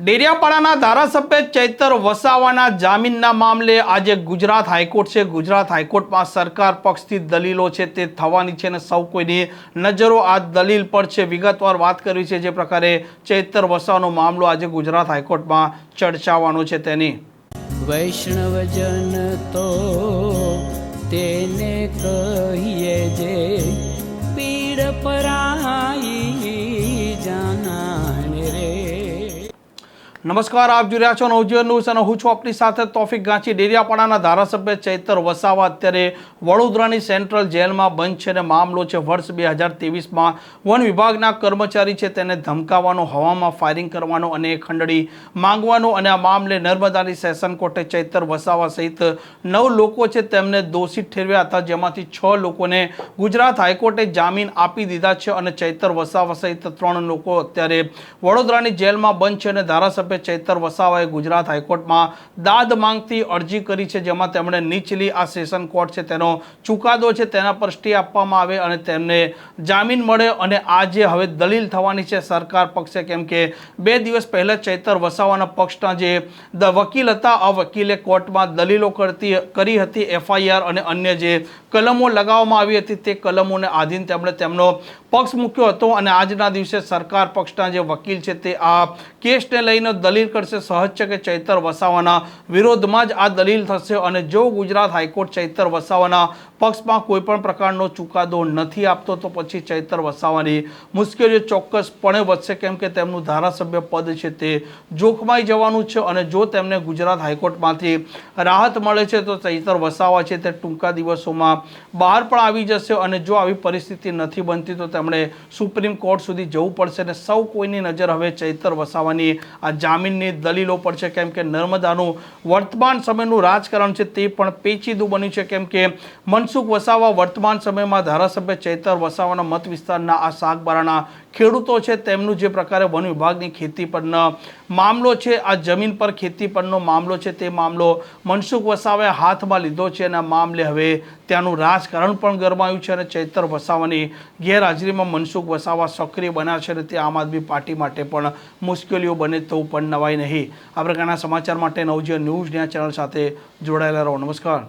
ડેડિયાપાડાના ધારાસભ્ય ચૈતર વસાવાના જામીનના મામલે આજે ગુજરાત હાઈકોર્ટ છે. ગુજરાત હાઈકોર્ટમાં સરકાર પક્ષથી દલીલો છે તે થવાની છે અને સૌ કોઈની નજરો આ દલીલ પર છે. વિગતવાર વાત કરવી છે જે પ્રકારે ચૈતર વસાવાનો મામલો આજે ગુજરાત હાઈકોર્ટમાં ચર્ચાવાનો છે તેની. વૈષ્ણવજન તો તેને કહીએ જે પીડ પરાઈ જાનાને રે. નમસ્કાર, આપ જોઈ રહ્યા છો નવજીવન ન્યૂઝ અને હું છું આપની સાથે તોફિક ગાંચી. ડેડિયાપાડાના ધારાસભ્ય ચૈતર વસાવા અત્યારે વડોદરાની સેન્ટ્રલ જેલમાં બંધ છે અને મામલો છે વર્ષ 2023માં વન વિભાગના કર્મચારી છે તેને ધમકાવવાનો, હવામાં ફાયરિંગ કરવાનો અને ખંડણી માંગવાનો અને આ મામલે નર્મદાની સેશન કોર્ટે ચૈતર વસાવા સહિત 9 લોકો છે તેમને દોષિત ઠેરવ્યા હતા, જેમાંથી 6 લોકોને ગુજરાત હાઈકોર્ટે જામીન આપી દીધા છે અને ચૈતર વસાવા સહિત 3 લોકો અત્યારે વડોદરાની જેલમાં બંધ છે અને ધારાસભ્ય ચૈતર વસાવાએ ગુજરાત હાઈકોર્ટમાં દાદ માંગતી અરજી કરી છે, જેમાં તેમણે નીચલી આ સેશન કોર્ટ છે તેનો ચુકાદો છે તેના પર સ્ટે આપવામાં આવે અને તેમને જામીન મળે. અને આજે હવે દલીલ થવાની છે સરકાર પક્ષે, કેમ કે 2 દિવસ પહેલા ચૈતર વસાવાના પક્ષના જે વકીલ હતા આ વકીલે કોર્ટમાં દલીલો કરી હતી. FIR અને અન્ય જે કલમો લગાવવામાં આવી હતી તે કલમોને આધીન તેમણે તેમનો પક્ષ મૂક્યો હતો અને આજના દિવસે સરકાર પક્ષના જે વકીલ છે તે આ કેસને લઈને દલીલ કરશે. સહજ છે કે ચૈતર વસાવાના વિરોધમાં જ આ દલીલ થશે અને જો ગુજરાત હાઈકોર્ટ ચૈતર વસાવાના પક્ષમાં કોઈ પણ પ્રકારનો ચુકાદો નથી આપતો તો પછી ચૈતર વસાવાની મુશ્કેલીઓ ચોક્કસપણે વધશે, કેમ કે તેમનું ધારાસભ્ય પદ છે તે જોખમાઈ જવાનું છે અને જો તેમને ગુજરાત હાઈકોર્ટમાંથી રાહત મળે છે તો ચૈતર વસાવા છે તે ટૂંકા દિવસોમાં બહાર પણ આવી જશે અને જો આવી પરિસ્થિતિ નથી બનતી તો તેમણે સુપ્રીમ કોર્ટ સુધી જવું પડશે અને સૌ કોઈની નજર હવે ચૈતર વસાવાની આ જામીનની દલીલો પર છે, કેમ કે નર્મદાનું વર્તમાન સમયનું રાજકારણ છે તે પણ પેચીદું બન્યું છે, કેમ કે મનસુખ વસાવા વર્તમાન સમયમાં ધારાસભ્ય ચૈતર વસાવાના મત વિસ્તારના આ શાકબારાના ખેડૂતો છે તેમનું જે પ્રકારે વન વિભાગની ખેતી પરનો મામલો છે, આ જમીન પર ખેતી પરનો મામલો છે તે મામલો મનસુખ વસાવાએ હાથમાં લીધો છે અને આ મામલે હવે ત્યાંનું રાજકારણ પણ ગરમાયું છે અને ચૈતર વસાવાની ગેરહાજરીમાં મનસુખ વસાવા સક્રિય બન્યા છે અને તે આમ આદમી પાર્ટી માટે પણ મુશ્કેલીઓ બને તો પણ નવાઈ નહીં. આ પ્રકારના સમાચાર માટે નવજીવન ન્યૂઝ ચેનલ સાથે જોડાયેલા રહો. નમસ્કાર.